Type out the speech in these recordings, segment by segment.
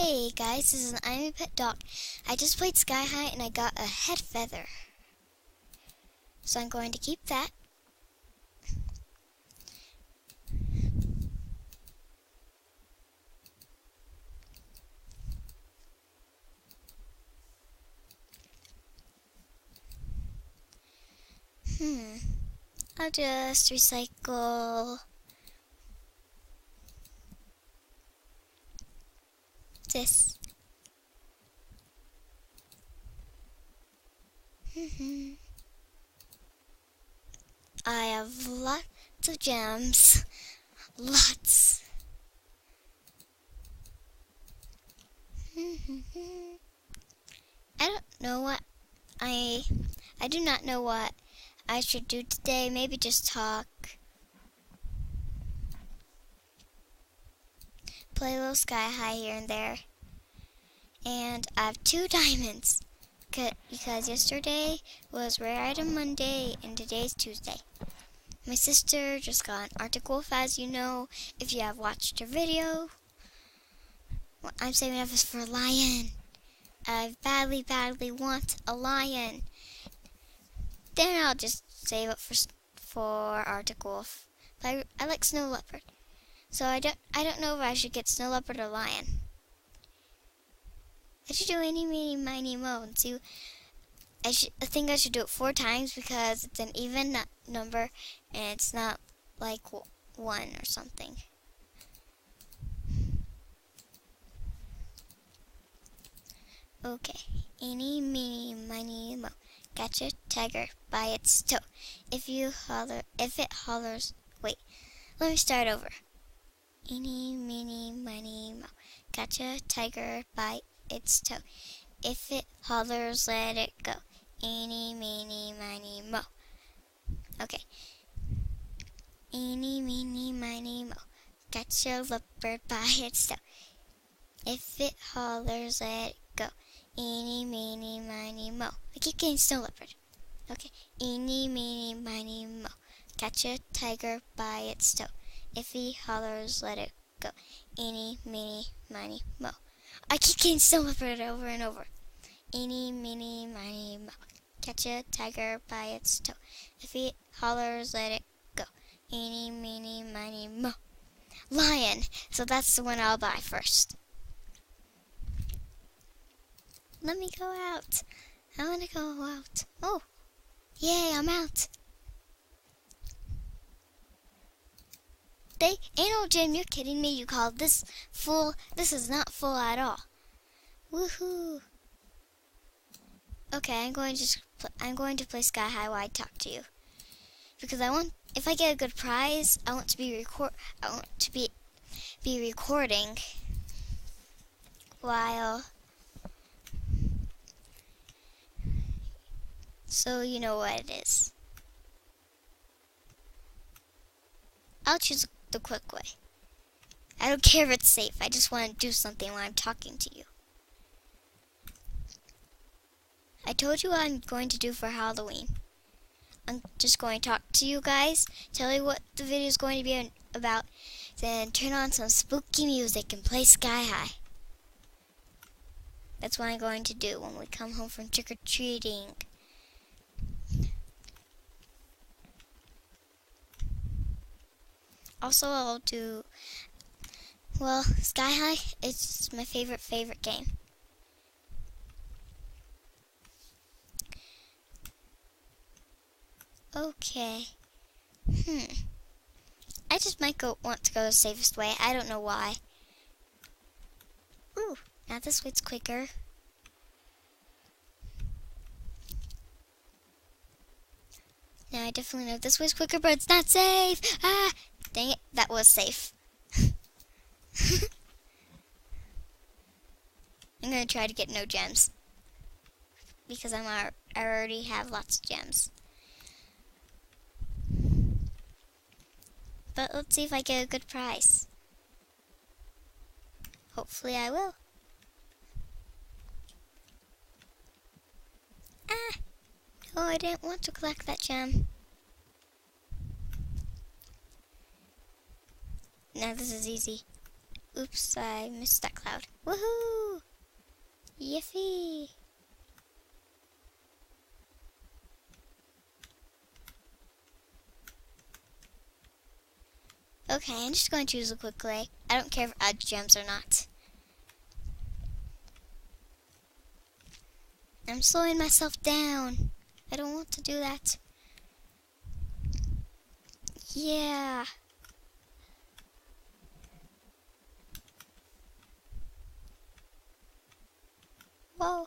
Hey guys, this is an I'm a Pet Dog. I just played Sky High and I got a head feather. So I'm going to keep that. I'll just recycle this. I have lots of gems. Lots. I do not know what I should do today. Maybe just talk. Play a little Sky High here and there. And I have 2 diamonds. Because yesterday was Rare Item Monday and today's Tuesday. My sister just got an Arctic Wolf, as you know, if you have watched her video. What I'm saving up is for a lion. I badly want a lion. Then I'll just save up for Arctic Wolf. But I like Snow Leopard. So I don't know if I should get Snow Leopard or lion. I should do any, meeny, miny, mo and see. I think I should do it 4 times because it's an even number and it's not like 1 or something. Okay. Eeny, meeny, miny, mo. Catch a tiger by its toe. If it hollers. Wait. Let me start over. Eeny, meeny, miny, mo. Catch a tiger by its toe. If it hollers, let it go. Eeny, meeny, miny, mo. Okay. Eeny, meeny, miny, mo. Catch a leopard by its toe. If it hollers, let it go. Eeny, meeny, miny, mo. I keep getting Snow Leopard. Okay. Eeny, meeny, miny, mo. Catch a tiger by its toe. If he hollers, let it go. Eeny, meeny, miny, mo. I keep getting Snow Leopard over and over. Eeny, meeny, miny, mo. Catch a tiger by its toe. If he hollers, let it go. Eeny, meeny, miny, mo. Lion. So that's the one I'll buy first. Let me go out. I want to go out. Oh, yay, I'm out. Ain't no gym, you're kidding me. You called this full. This is not full at all. Woohoo. Okay, I'm going to play Sky High while I talk to you. Because if I get a good prize, I want to be recording while, so you know what it is. I'll choose the quick way. I don't care if it's safe. I just want to do something while I'm talking to you. I told you what I'm going to do for Halloween. I'm just going to talk to you guys, tell you what the video is going to be about, then turn on some spooky music and play Sky High. That's what I'm going to do when we come home from trick-or-treating. Also, I'll do, well, Sky High is my favorite game. Okay. I just might want to go the safest way. I don't know why. Ooh, now this way's quicker. Now I definitely know this way's quicker, but it's not safe. Ah, dang it, that was safe. I'm gonna try to get no gems because I already have lots of gems. But let's see if I get a good prize. Hopefully I will. Ah! Oh, I didn't want to collect that gem. Now this is easy. Oops, I missed that cloud. Woohoo! Yiffee! Okay, I'm just going to choose a quick way. I don't care if it adds gems or not. I'm slowing myself down. I don't want to do that. Yeah. Whoa.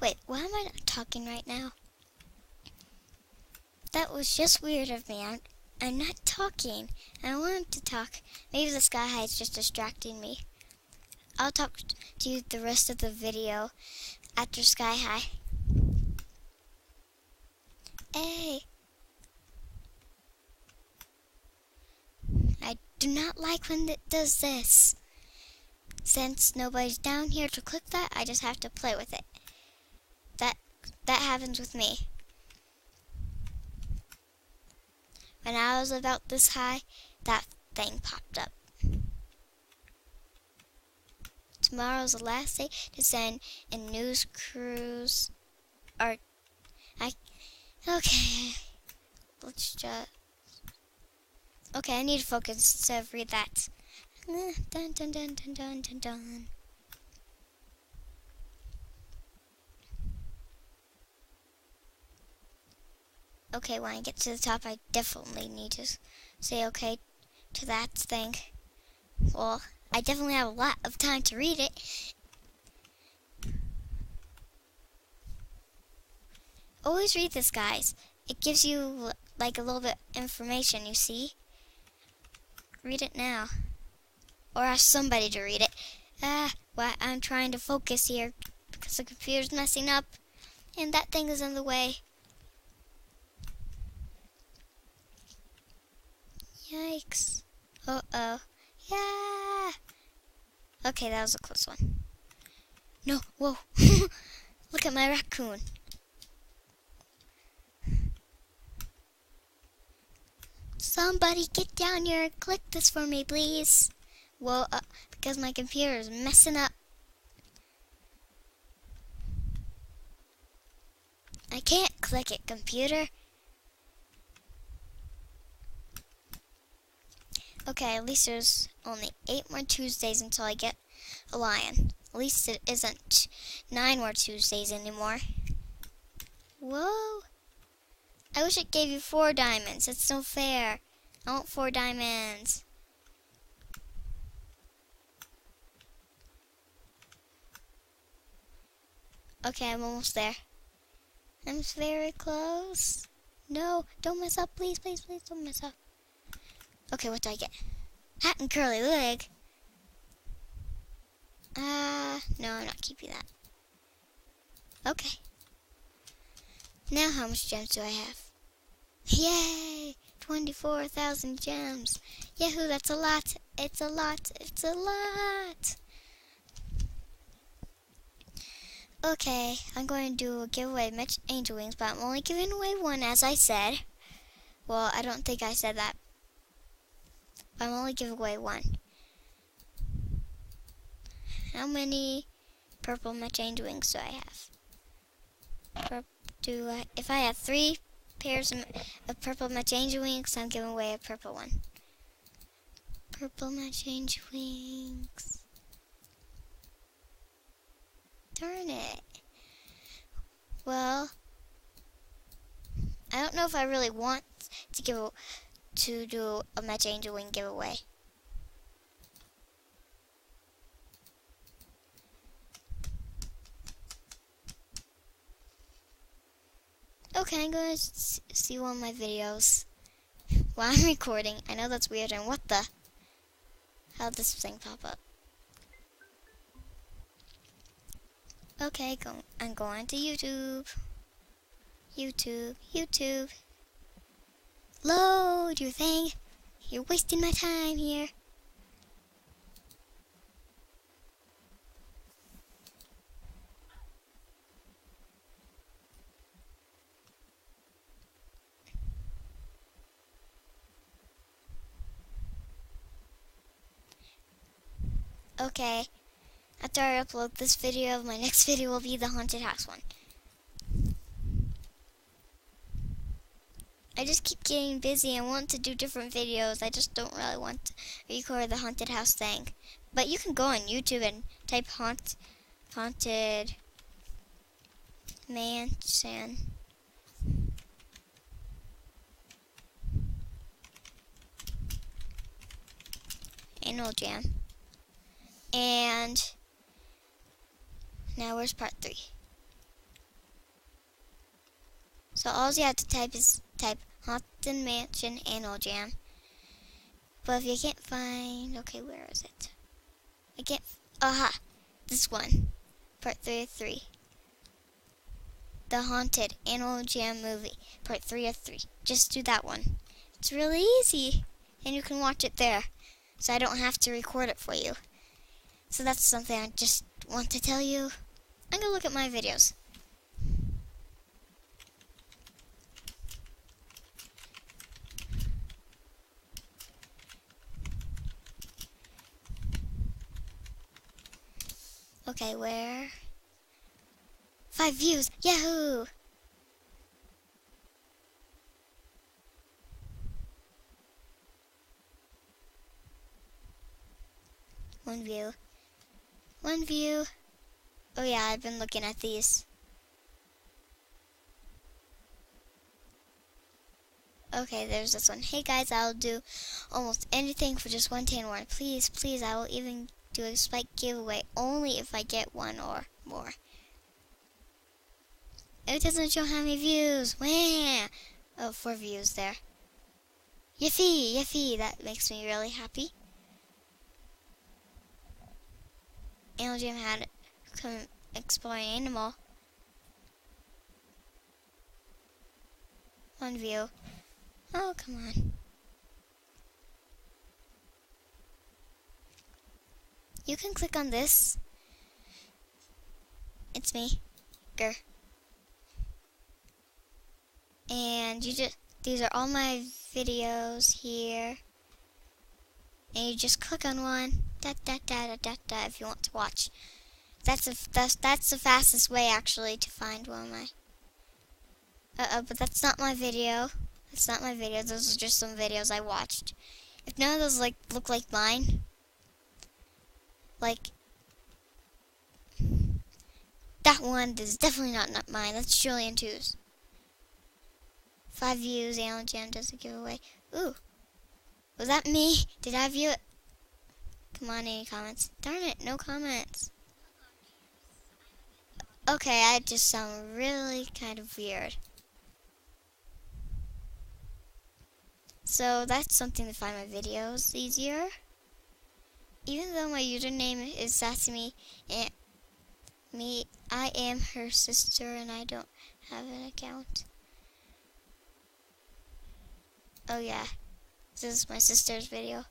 Wait, why am I not talking right now? That was just weird of me. I'm not talking. I wanted to talk. Maybe the sky high is just distracting me. I'll talk to you the rest of the video after sky high. Hey. I do not like when it does this. Since nobody's down here to click that, I just have to play with it. That happens with me. When I was about this high, that thing popped up. Tomorrow's the last day to send in news crews. Okay, let's just. Okay, I need to focus to read that. Dun dun dun dun dun dun dun. Okay, when I get to the top, I definitely need to say okay to that thing. Well, I definitely have a lot of time to read it. Always read this, guys. It gives you like a little bit information, you see? Read it now. Or ask somebody to read it. Well, I'm trying to focus here because the computer's messing up and that thing is in the way. Yikes. Uh-oh. Yeah. Okay, that was a close one. No, whoa. Look at my raccoon. Somebody get down here and click this for me, please. Whoa, because my computer is messing up. I can't click it, computer. Okay, at least there's only 8 more Tuesdays until I get a lion. At least it isn't 9 more Tuesdays anymore. Whoa. I wish it gave you 4 diamonds. It's no fair. I want 4 diamonds. Okay, I'm almost there. I'm very close. No, don't mess up. Please, please, please don't mess up. Okay, what do I get? Hat and curly wig. No, I'm not keeping that. Okay. Now how much gems do I have? Yay! 24,000 gems. Yahoo, that's a lot. It's a lot. It's a lot. Okay, I'm going to do a giveaway of Mitch Angel Wings, but I'm only giving away one, as I said. Well, I don't think I said that. I'm only giving away one. How many purple Mitch Angel Wings do I have? If I have 3 pairs of purple Machange wings. I'm giving away a purple one. Purple Machange wings. Darn it. Well, I don't know if I really want to do a Machange wing giveaway. Okay, I'm going to see one of my videos while I'm recording. I know that's weird, and what the? How did this thing pop up? Okay, I'm going to YouTube. YouTube. Load your thing. You're wasting my time here. Okay, after I upload this video, my next video will be the haunted house one. I just keep getting busy and want to do different videos. I just don't really want to record the haunted house thing. But you can go on YouTube and type haunted mansion. Annual Jam. And now where's part 3? So all you have to type is type Haunted Mansion Annual Jam. But if you can't find, okay, where is it? I can't, aha, this one, part 3 of 3. The Haunted Annual Jam movie, part 3 of 3. Just do that one. It's really easy, and you can watch it there, so I don't have to record it for you. So that's something I just want to tell you. I'm gonna look at my videos. Okay, where? 5 views, yahoo! One view. Oh yeah, I've been looking at these. Okay, there's this one. Hey guys, I'll do almost anything for just one tan one. Please, I will even do a spike giveaway only if I get one or more. It doesn't show how many views. Wah! Oh, 4 views there. Yiffee, that makes me really happy. Annual Jam had come explore an animal. 1 view. Oh, come on. You can click on this. It's me, Grr. And these are all my videos here. And you just click on one, if you want to watch. That's the fastest way actually to find one of my. But that's not my video. That's not my video. Those are just some videos I watched. If none of those look like mine, like that one is definitely not mine. That's Julian 2's. 5 views. Annual Jam does a giveaway. Ooh. Was that me? Did I view it? Come on, any comments? Darn it, no comments. Okay, I just sound really kind of weird. So that's something to find my videos easier. Even though my username is Sassy Me, I am her sister and I don't have an account. Oh yeah. This is my sister's video.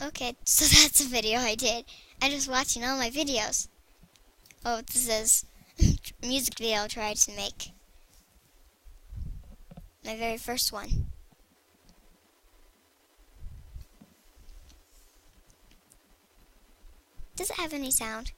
Okay, so that's a video I did. I'm just watching all my videos. Oh, this is a music video I tried to make. My very first one. Does it have any sound?